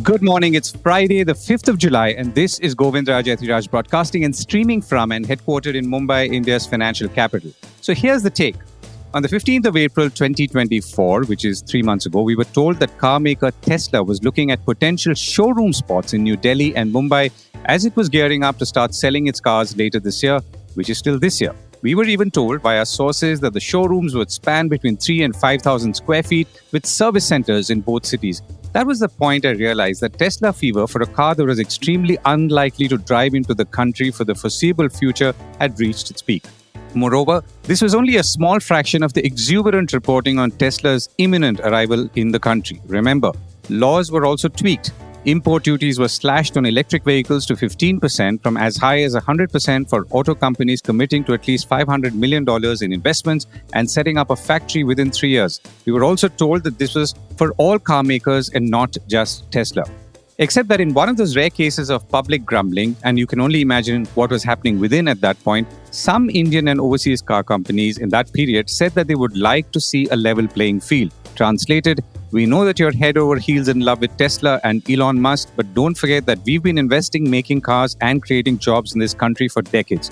Good morning. It's Friday, the 5th of July, and this is Govindraj Ethiraj broadcasting and streaming from and headquartered in Mumbai, India's financial capital. So here's the take. On the 15th of April 2024, which is 3 months ago, we were told that car maker Tesla was looking at potential showroom spots in New Delhi and Mumbai as it was gearing up to start selling its cars later this year, which is still this year. We were even told by our sources that the showrooms would span between 3 and 5,000 square feet with service centers in both cities. That was the point I realized that Tesla fever for a car that was extremely unlikely to drive into the country for the foreseeable future had reached its peak. Moreover, this was only a small fraction of the exuberant reporting on Tesla's imminent arrival in the country. Remember, laws were also tweaked. Import duties were slashed on electric vehicles to 15% from as high as 100% for auto companies committing to at least $500 million in investments and setting up a factory within 3 years. We were also told that this was for all car makers and not just Tesla. Except that in one of those rare cases of public grumbling, and you can only imagine what was happening within at that point, some Indian and overseas car companies in that period said that they would like to see a level playing field. Translated, we know that you're head over heels in love with Tesla and Elon Musk, but don't forget that we've been investing, making cars and creating jobs in this country for decades.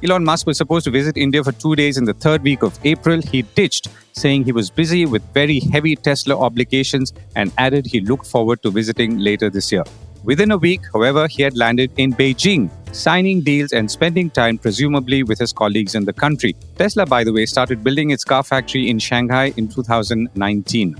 Elon Musk was supposed to visit India for 2 days in the third week of April. He ditched, saying he was busy with very heavy Tesla obligations and added he looked forward to visiting later this year. Within a week, however, he had landed in Beijing, signing deals and spending time presumably with his colleagues in the country. Tesla, by the way, started building its car factory in Shanghai in 2019.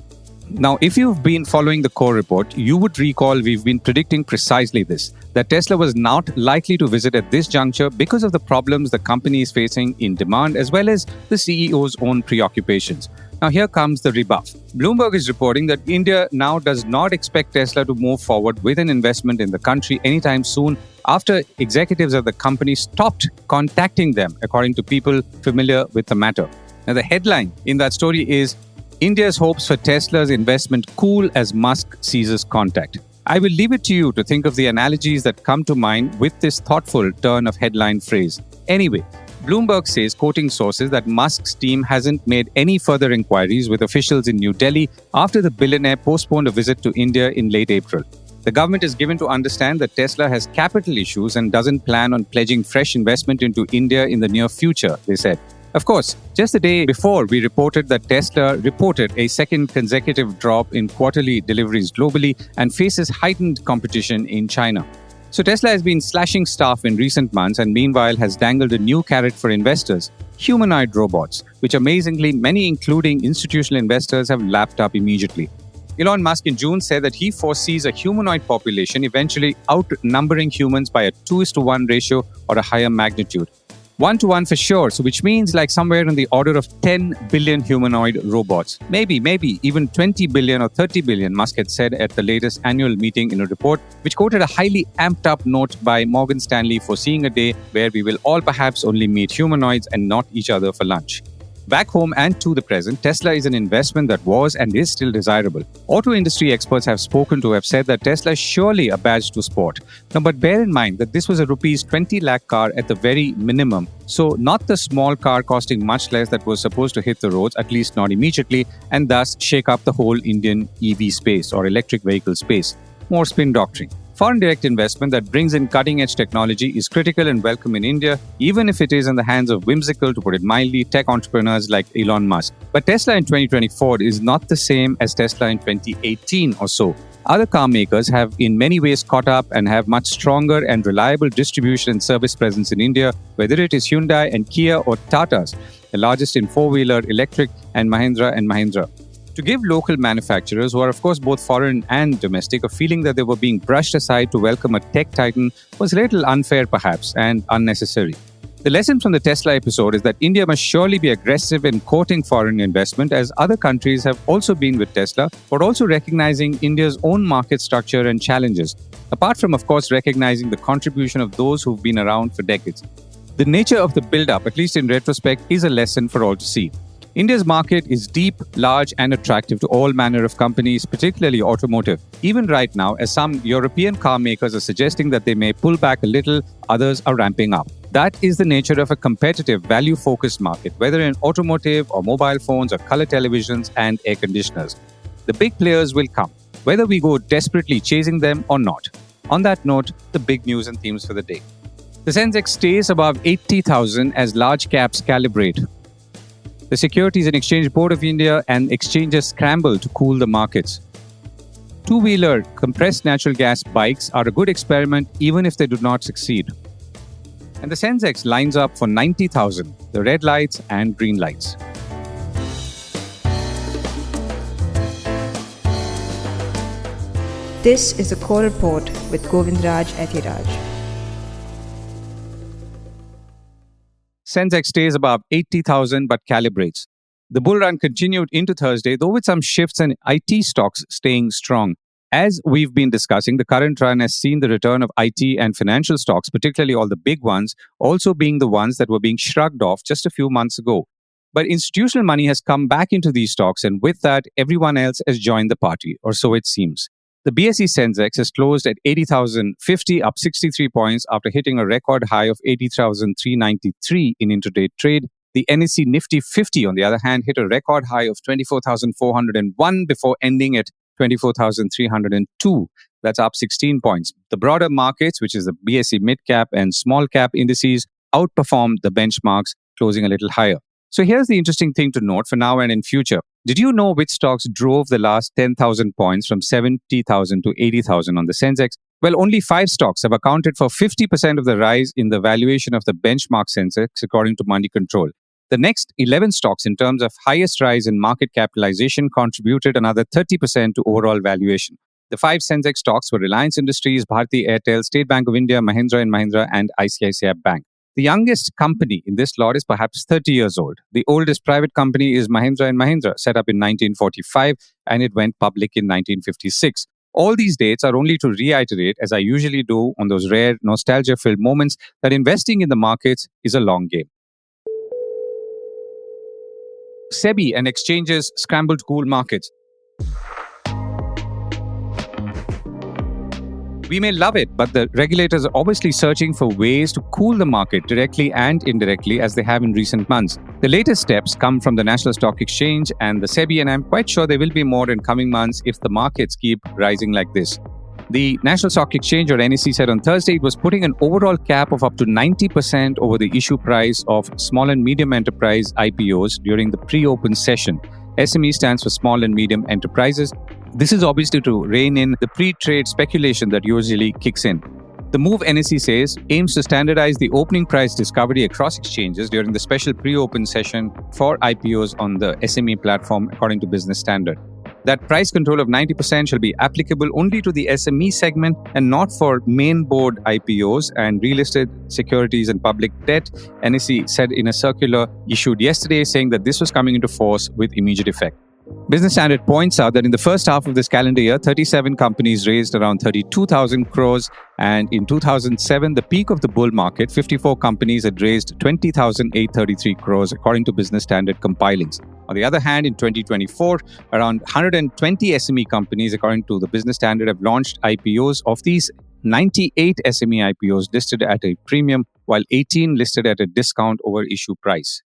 Now, if you've been following the core report, you would recall we've been predicting precisely this, that Tesla was not likely to visit at this juncture because of the problems the company is facing in demand as well as the CEO's own preoccupations. Now, here comes the rebuff. Bloomberg is reporting that India now does not expect Tesla to move forward with an investment in the country anytime soon after executives of the company stopped contacting them, according to people familiar with the matter. Now, the headline in that story is, India's hopes for Tesla's investment cool as Musk ceases contact. I will leave it to you to think of the analogies that come to mind with this thoughtful turn of headline phrase. Anyway, Bloomberg says, quoting sources, that Musk's team hasn't made any further inquiries with officials in New Delhi after the billionaire postponed a visit to India in late April. The government is given to understand that Tesla has capital issues and doesn't plan on pledging fresh investment into India in the near future, they said. Of course, just the day before, we reported that Tesla reported a second consecutive drop in quarterly deliveries globally and faces heightened competition in China. So Tesla has been slashing staff in recent months and meanwhile has dangled a new carrot for investors, humanoid robots, which amazingly many, including institutional investors, have lapped up immediately. Elon Musk in June said that he foresees a humanoid population eventually outnumbering humans by a 2:1 ratio or a higher magnitude. 1-to-1 for sure, so which means like somewhere in the order of 10 billion humanoid robots. Maybe even 20 billion or 30 billion, Musk had said at the latest annual meeting in a report, which quoted a highly amped up note by Morgan Stanley foreseeing a day where we will all perhaps only meet humanoids and not each other for lunch. Back home and to the present, Tesla is an investment that was and is still desirable. Auto industry experts have spoken to have said that Tesla is surely a badge to sport. Now, but bear in mind that this was a rupees 20 lakh car at the very minimum, so not the small car costing much less that was supposed to hit the roads, at least not immediately, and thus shake up the whole Indian EV space or electric vehicle space. More spin doctrine. Foreign direct investment that brings in cutting-edge technology is critical and welcome in India, even if it is in the hands of whimsical, to put it mildly, tech entrepreneurs like Elon Musk. But Tesla in 2024 is not the same as Tesla in 2018 or so. Other car makers have in many ways caught up and have much stronger and reliable distribution and service presence in India, whether it is Hyundai and Kia or Tata's, the largest in four-wheeler, electric, and Mahindra. To give local manufacturers, who are of course both foreign and domestic, a feeling that they were being brushed aside to welcome a tech titan was a little unfair perhaps and unnecessary. The lesson from the Tesla episode is that India must surely be aggressive in courting foreign investment, as other countries have also been with Tesla, but also recognizing India's own market structure and challenges, apart from of course recognizing the contribution of those who've been around for decades. The nature of the build-up, at least in retrospect, is a lesson for all to see. India's market is deep, large, and attractive to all manner of companies, particularly automotive. Even right now, as some European car makers are suggesting that they may pull back a little, others are ramping up. That is the nature of a competitive, value-focused market, whether in automotive or mobile phones or color televisions and air conditioners. The big players will come. whether we go desperately chasing them or not. On that note, the big news and themes for the day. The Sensex stays above 80,000 as large caps calibrate. The Securities and Exchange Board of India and exchanges scramble to cool the markets. Two-wheeler compressed natural gas bikes are a good experiment even if they do not succeed. And the Sensex lines up for 90,000, the red lights and green lights. This is a core report with Govindraj Ethiraj. Sensex stays above 80,000 but calibrates. The bull run continued into Thursday, though with some shifts in IT stocks staying strong. As we've been discussing, the current run has seen the return of IT and financial stocks, particularly all the big ones, also being the ones that were being shrugged off just a few months ago. But institutional money has come back into these stocks, and with that, everyone else has joined the party, or so it seems. The BSE Sensex has closed at 80,050, up 63 points after hitting a record high of 80,393 in intraday trade. The NSE Nifty50, on the other hand, hit a record high of 24,401 before ending at 24,302. That's up 16 points. The broader markets, which is the BSE MidCap and SmallCap indices, outperformed the benchmarks, closing a little higher. So here's the interesting thing to note for now and in future. Did you know which stocks drove the last 10,000 points from 70,000 to 80,000 on the Sensex? Well, only 5 stocks have accounted for 50% of the rise in the valuation of the benchmark Sensex, according to Money Control. The next 11 stocks, in terms of highest rise in market capitalization, contributed another 30% to overall valuation. The 5 Sensex stocks were Reliance Industries, Bharti Airtel, State Bank of India, Mahindra Mahindra, and ICICI Bank. The youngest company in this lot is perhaps 30 years old. The oldest private company is Mahindra Mahindra, set up in 1945, and it went public in 1956. All these dates are only to reiterate, as I usually do on those rare nostalgia-filled moments, that investing in the markets is a long game. SEBI and exchanges scramble to cool markets. We may love it, but the regulators are obviously searching for ways to cool the market directly and indirectly, as they have in recent months. The latest steps come from the National Stock Exchange and the SEBI, and I'm quite sure there will be more in coming months if the markets keep rising like this. The National Stock Exchange, or NSE, said on Thursday it was putting an overall cap of up to 90% over the issue price of small and medium enterprise IPOs during the pre-open session. SME stands for Small and Medium Enterprises. This is obviously to rein in the pre-trade speculation that usually kicks in. The move, NSE says, aims to standardize the opening price discovery across exchanges during the special pre-open session for IPOs on the SME platform, according to Business Standard. That price control of 90% shall be applicable only to the SME segment and not for main board IPOs and relisted securities and public debt, NSE said in a circular issued yesterday, saying that this was coming into force with immediate effect. Business Standard points out that in the first half of this calendar year, 37 companies raised around 32,000 crores, and in 2007, the peak of the bull market, 54 companies had raised 20,833 crores, according to Business Standard compilings. On the other hand, in 2024, around 120 SME companies, according to the Business Standard, have launched IPOs. Of these, 98 SME IPOs listed at a premium, while 18 listed at a discount over issue price.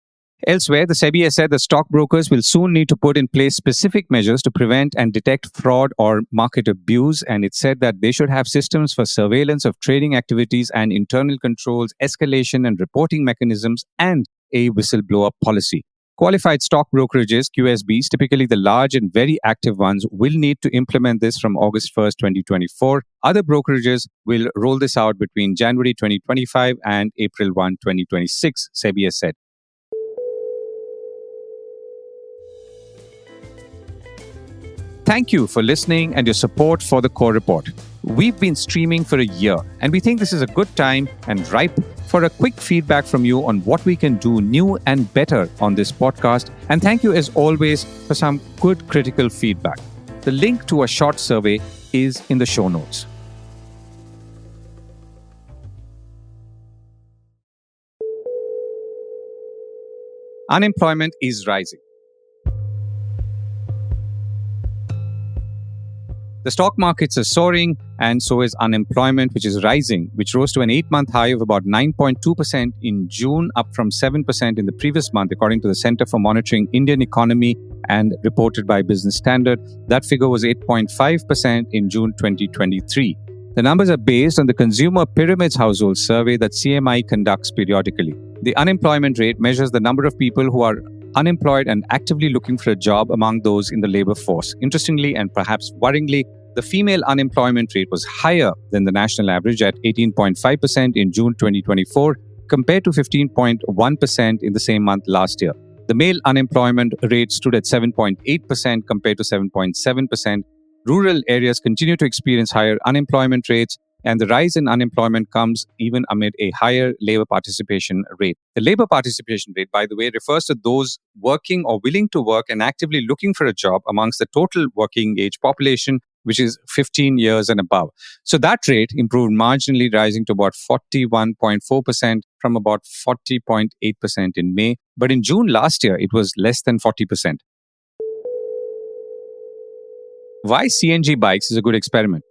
Elsewhere, the SEBI has said that stockbrokers will soon need to put in place specific measures to prevent and detect fraud or market abuse, and it said that they should have systems for surveillance of trading activities and internal controls, escalation and reporting mechanisms, and a whistleblower policy. Qualified stock brokerages, QSBs, typically the large and very active ones, will need to implement this from August 1st, 2024. Other brokerages will roll this out between January 2025 and April 1, 2026, SEBI has said. Thank you for listening and your support for the Core Report. We've been streaming for a year, and we think this is a good time and ripe for a quick feedback from you on what we can do new and better on this podcast. And thank you, as always, for some good critical feedback. The link to a short survey is in the show notes. Unemployment is rising. The stock markets are soaring, and so is unemployment, which is rising, which rose to an 8-month high of about 9.2% in June, up from 7% in the previous month, according to the Center for Monitoring Indian Economy and reported by Business Standard. That figure was 8.5% in June 2023. The numbers are based on the Consumer Pyramids Household Survey that CMI conducts periodically. The unemployment rate measures the number of people who are unemployed and actively looking for a job among those in the labor force. Interestingly and perhaps worryingly, the female unemployment rate was higher than the national average at 18.5% in June 2024 compared to 15.1% in the same month last year. The male unemployment rate stood at 7.8% compared to 7.7%. Rural areas continue to experience higher unemployment rates, and the rise in unemployment comes even amid a higher labor participation rate. The labor participation rate, by the way, refers to those working or willing to work and actively looking for a job amongst the total working age population, which is 15 years and above. So that rate improved marginally, rising to about 41.4% from about 40.8% in May. But in June last year, it was less than 40%. Why CNG bikes is a good experiment?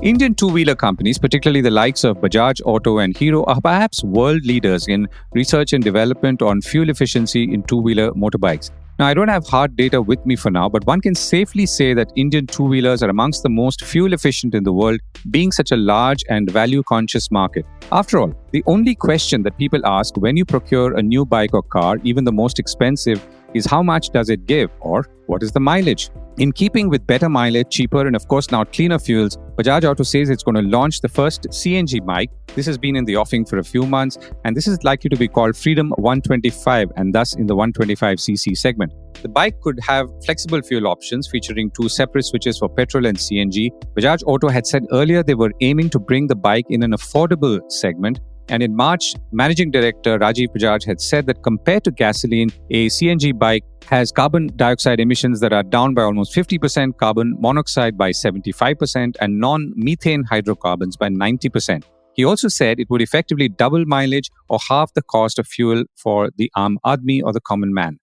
Indian two-wheeler companies, particularly the likes of Bajaj Auto and Hero, are perhaps world leaders in research and development on fuel efficiency in two-wheeler motorbikes. Now, I don't have hard data with me for now, but one can safely say that Indian two-wheelers are amongst the most fuel efficient in the world, being such a large and value-conscious market. After all, the only question that people ask when you procure a new bike or car, even the most expensive, is how much does it give, or what is the mileage? In keeping with better mileage, cheaper, and of course now cleaner fuels, Bajaj Auto says it's going to launch the first CNG bike. This has been in the offing for a few months, and this is likely to be called Freedom 125, and thus in the 125cc segment. The bike could have flexible fuel options featuring two separate switches for petrol and CNG. Bajaj Auto had said earlier they were aiming to bring the bike in an affordable segment. And in March, Managing Director Rajiv Bajaj had said that compared to gasoline, a CNG bike has carbon dioxide emissions that are down by almost 50%, carbon monoxide by 75%, and non-methane hydrocarbons by 90%. He also said it would effectively double mileage or half the cost of fuel for the Aam Aadmi or the common man.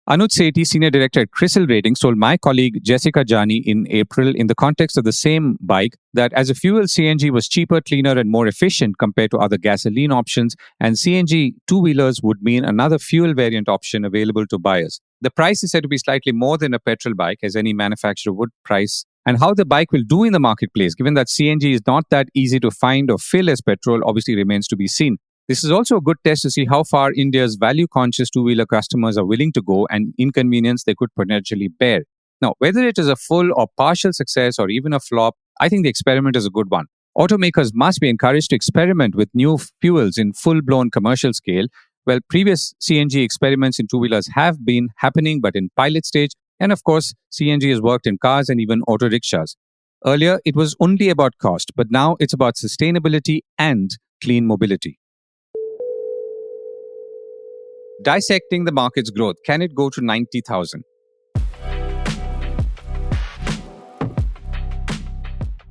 Anuj Sethi, Senior Director at CRISIL Ratings, told my colleague Jessica Jani in April, in the context of the same bike, that as a fuel, CNG was cheaper, cleaner, and more efficient compared to other gasoline options, and CNG two-wheelers would mean another fuel variant option available to buyers. The price is said to be slightly more than a petrol bike, as any manufacturer would price. And how the bike will do in the marketplace, given that CNG is not that easy to find or fill as petrol, obviously remains to be seen. This is also a good test to see how far India's value-conscious two-wheeler customers are willing to go and inconvenience they could potentially bear. Now, whether it is a full or partial success or even a flop, I think the experiment is a good one. Automakers must be encouraged to experiment with new fuels in full-blown commercial scale. Well, previous CNG experiments in two-wheelers have been happening, but in pilot stage. And of course, CNG has worked in cars and even auto rickshaws. Earlier, it was only about cost, but now it's about sustainability and clean mobility. Dissecting the market's growth, can it go to 90,000?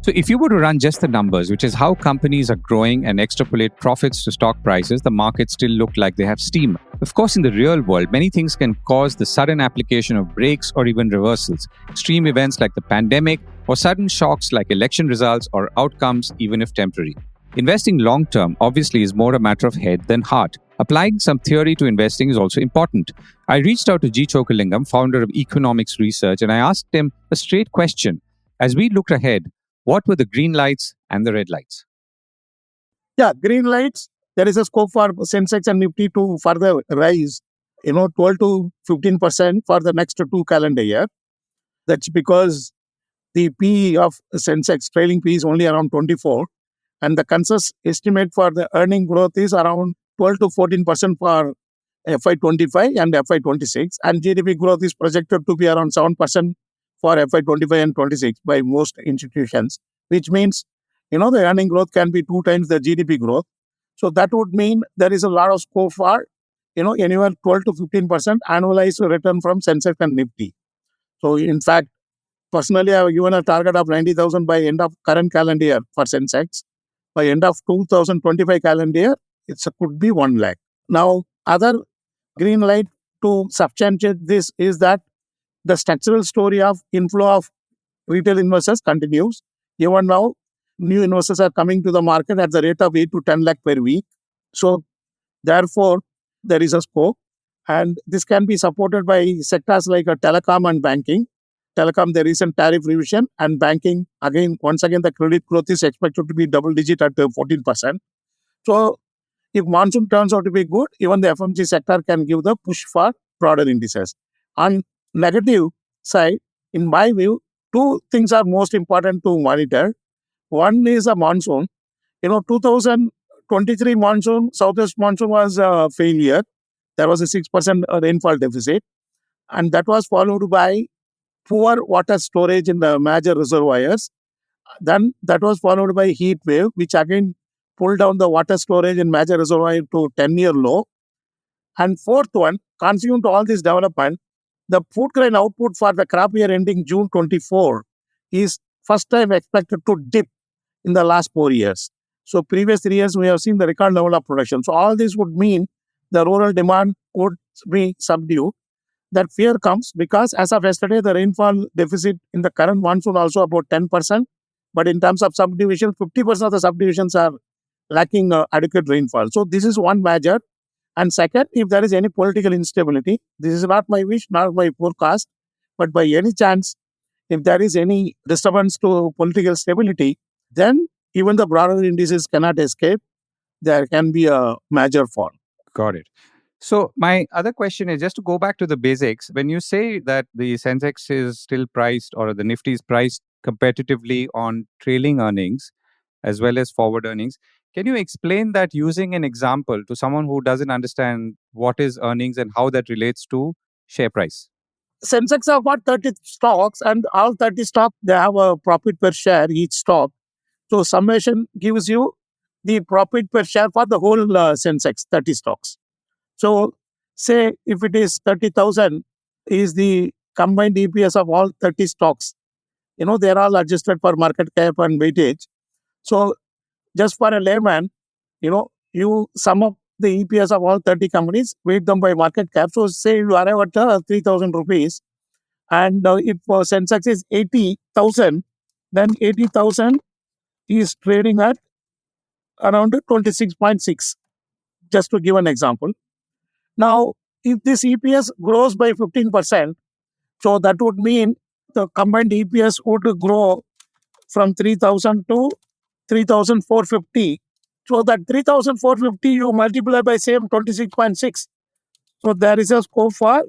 So if you were to run just the numbers, which is how companies are growing, and extrapolate profits to stock prices, the markets still look like they have steam. Of course, in the real world, many things can cause the sudden application of brakes or even reversals. Extreme events like the pandemic or sudden shocks like election results or outcomes, even if temporary. Investing long-term obviously is more a matter of head than heart. Applying some theory to investing is also important. I reached out to G Chokkalingam, founder of Equinomics Research, and I asked him a straight question. As we looked ahead, what were the green lights and the red lights? Yeah, green lights, there is a scope for Sensex and Nifty to further rise, 12 to 15% for the next 2 calendar year. That's because the PE of Sensex, trailing PE is only around 24. And the consensus estimate for the earning growth is around 12 to 14% for FY25 and FY26. And GDP growth is projected to be around 7% for FY25 and 26 by most institutions, which means, the earning growth can be 2 times the GDP growth. So that would mean there is a lot of scope for, anywhere 12 to 15% annualized return from Sensex and Nifty. So in fact, personally, I have given a target of 90,000 by end of current calendar year for Sensex. By end of 2025 calendar year, it could be 1 lakh. Now, other green light to substantiate this is that the structural story of inflow of retail investors continues. Even now, new investors are coming to the market at the rate of 8 to 10 lakh per week. So, therefore, there is a scope. And this can be supported by sectors like telecom and banking. Telecom, the recent tariff revision, and banking, again, once again, the credit growth is expected to be double digit at 14%. So, if monsoon turns out to be good, even the FMG sector can give the push for broader indices. On negative side, in my view, two things are most important to monitor. One is a monsoon. 2023 monsoon, southwest monsoon was a failure. There was a 6% rainfall deficit. And that was followed by poor water storage in the major reservoirs. Then that was followed by heat wave, which again pulled down the water storage in major reservoir to 10-year low. And fourth one, consequent to all this development, the food grain output for the crop year ending June 24 is first time expected to dip in the last 4 years. So previous 3 years, we have seen the record level of production. So all this would mean the rural demand would be subdued. That fear comes because as of yesterday, the rainfall deficit in the current monsoon also about 10%. But in terms of subdivision, 50% of the subdivisions are lacking adequate rainfall. So this is one measure. And second, if there is any political instability, this is not my wish, not my forecast, but by any chance, if there is any disturbance to political stability, then even the broader indices cannot escape. There can be a major fall. Got it. So my other question is just to go back to the basics. When you say that the Sensex is still priced or the Nifty is priced competitively on trailing earnings as well as forward earnings, can you explain that using an example to someone who doesn't understand what is earnings and how that relates to share price? Sensex have got 30 stocks, and all 30 stocks, they have a profit per share each stock. So summation gives you the profit per share for the whole Sensex, 30 stocks. So say if it is 30,000 is the combined EPS of all 30 stocks. They're all adjusted for market cap and weightage. So just for a layman, you sum up the EPS of all 30 companies, weight them by market cap. So say you arrive at 3,000 rupees, and if Sensex is 80,000, then 80,000 is trading at around 26.6, just to give an example. Now, if this EPS grows by 15%, so that would mean the combined EPS would grow from 3,000 to 3,450. So that 3,450 you multiply by same 26.6. So there is a scope for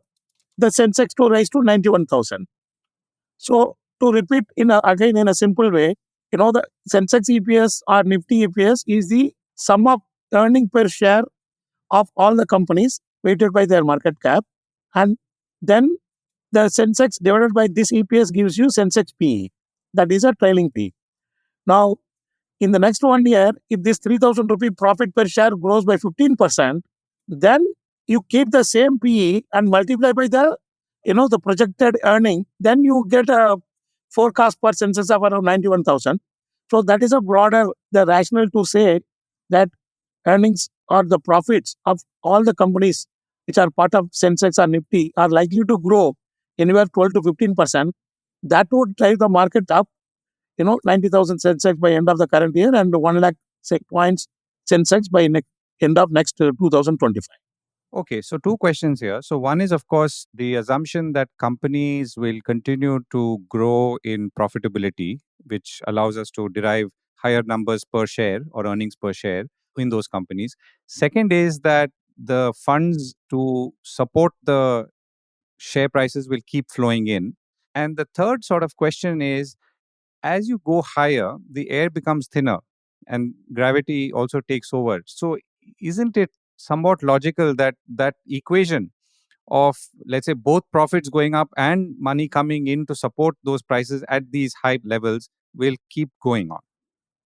the Sensex to rise to 91,000. So to repeat again in a simple way, the Sensex EPS or Nifty EPS is the sum of earning per share of all the companies weighted by their market cap. And then the Sensex divided by this EPS gives you Sensex PE. That is a trailing PE. Now, in the next 1 year, if this 3,000 rupee profit per share grows by 15%, then you keep the same PE and multiply by the projected earning, then you get a forecast for Sensex of around 91,000. So that is the rationale to say that earnings or the profits of all the companies which are part of Sensex or Nifty are likely to grow anywhere 12 to 15%. That would drive the market up, 90,000 Sensex by end of the current year and 1 lakh points Sensex by end of next 2025. Okay, so two questions here. So one is, of course, the assumption that companies will continue to grow in profitability, which allows us to derive higher numbers per share or earnings per share in those companies. Second is that the funds to support the share prices will keep flowing in. And the third sort of question is, as you go higher, the air becomes thinner and gravity also takes over. So isn't it somewhat logical that that equation of, let's say, both profits going up and money coming in to support those prices at these high levels will keep going on?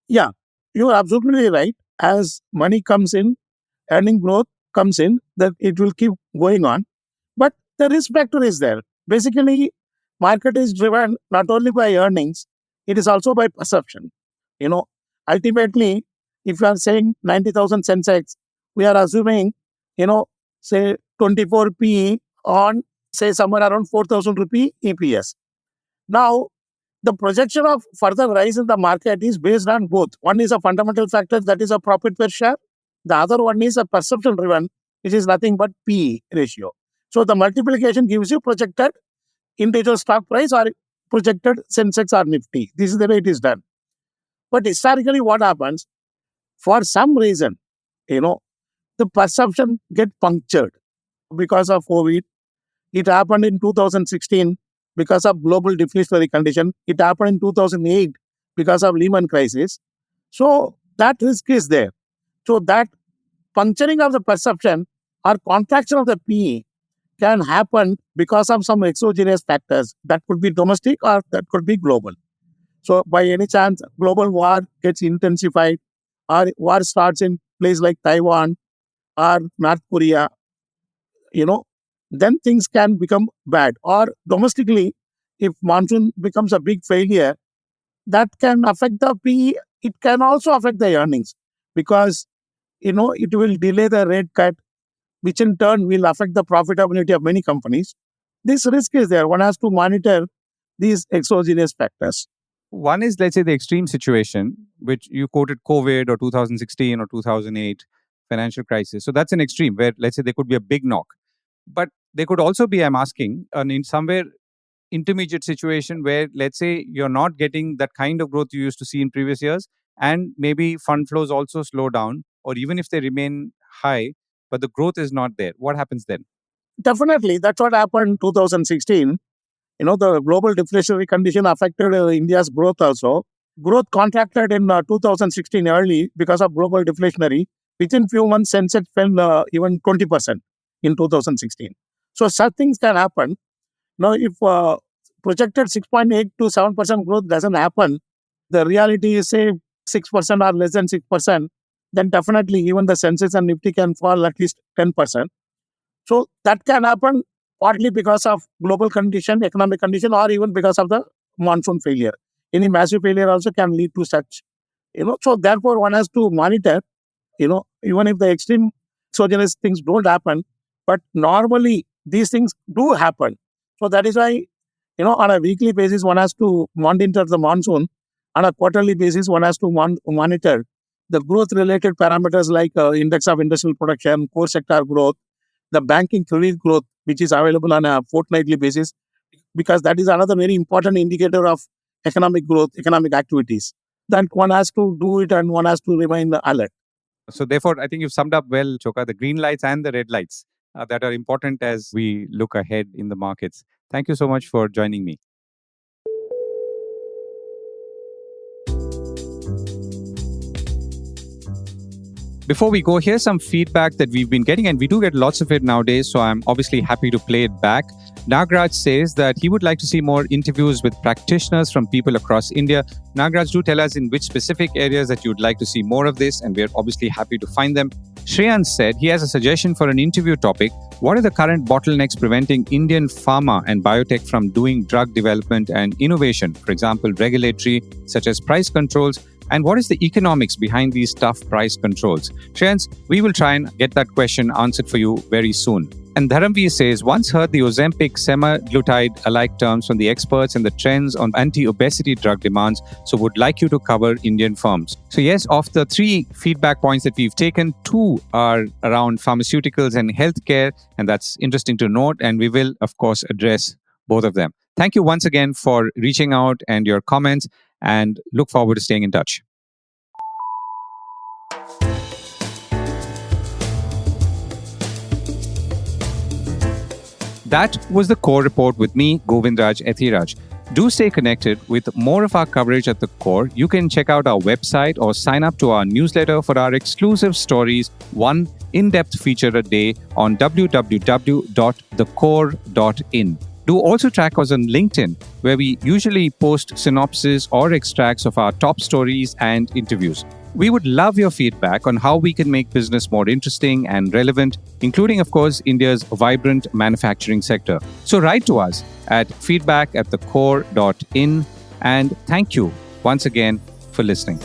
Yeah, you are absolutely right. As money comes in, earning growth comes in, that it will keep going on. But the risk factor is there. Basically, market is driven not only by earnings, it is also by perception. Ultimately, if you are saying 90,000 Sensex, we are assuming, say 24 PE on say somewhere around 4,000 rupee EPS. Now, the projection of further rise in the market is based on both. One is a fundamental factor, that is a profit per share. The other one is a perception driven, which is nothing but P ratio. So the multiplication gives you projected individual stock price or projected Sensex or Nifty. This is the way it is done. But historically, what happens? For some reason, the perception get punctured because of COVID. It happened in 2016 because of global deflationary condition. It happened in 2008 because of Lehman crisis. So that risk is there. So that puncturing of the perception or contraction of the PE can happen because of some exogenous factors. That could be domestic or that could be global. So by any chance, global war gets intensified or war starts in place like Taiwan or North Korea, then things can become bad. Or domestically, if monsoon becomes a big failure, that can affect the PE. It can also affect the earnings because, it will delay the rate cut, which in turn will affect the profitability of many companies. This risk is there. One has to monitor these exogenous factors. One is, let's say, the extreme situation, which you quoted COVID or 2016 or 2008 financial crisis. So that's an extreme where, let's say, there could be a big knock. But there could also be, I'm asking, in somewhere intermediate situation where, let's say, you're not getting that kind of growth you used to see in previous years, and maybe fund flows also slow down, or even if they remain high, but the growth is not there. What happens then? Definitely. That's what happened in 2016. The global deflationary condition affected India's growth also. Growth contracted in 2016 early because of global deflationary. Within few months, Sensex fell even 20% in 2016. So such things can happen. Now, if projected 6.8 to 7% growth doesn't happen, the reality is say 6% or less than 6%, then definitely even the Sensex and Nifty can fall at least 10%. So that can happen partly because of global condition, economic condition, or even because of the monsoon failure. Any massive failure also can lead to such, So therefore, one has to monitor, even if the extreme exogenous things don't happen, but normally these things do happen. So that is why, on a weekly basis, one has to monitor the monsoon. On a quarterly basis, one has to monitor the growth-related parameters like index of industrial production, core sector growth, the banking credit growth, which is available on a fortnightly basis, because that is another very important indicator of economic growth, economic activities. Then one has to do it and one has to remain alert. So therefore, I think you've summed up well, Chokka, the green lights and the red lights that are important as we look ahead in the markets. Thank you so much for joining me. Before we go, here's some feedback that we've been getting, and we do get lots of it nowadays, so I'm obviously happy to play it back. Nagraj says that he would like to see more interviews with practitioners from people across India. Nagraj, do tell us in which specific areas that you'd like to see more of this, and we're obviously happy to find them. Shreyans said he has a suggestion for an interview topic. What are the current bottlenecks preventing Indian pharma and biotech from doing drug development and innovation? For example, regulatory, such as price controls. And what is the economics behind these tough price controls? Shreyans, we will try and get that question answered for you very soon. And Dharamveer says, once heard the Ozempic, semaglutide alike terms from the experts and the trends on anti-obesity drug demands, so would like you to cover Indian firms. So yes, of the 3 feedback points that we've taken, 2 are around pharmaceuticals and healthcare, and that's interesting to note, and we will, of course, address both of them. Thank you once again for reaching out and your comments, and look forward to staying in touch. That was the Core Report with me, Govindraj Ethiraj. Do stay connected with more of our coverage at the Core. You can check out our website or sign up to our newsletter for our exclusive stories, one in-depth feature a day on www.thecore.in. Do also track us on LinkedIn, where we usually post synopses or extracts of our top stories and interviews. We would love your feedback on how we can make business more interesting and relevant, including, of course, India's vibrant manufacturing sector. So write to us at feedback@thecore.in, and thank you once again for listening.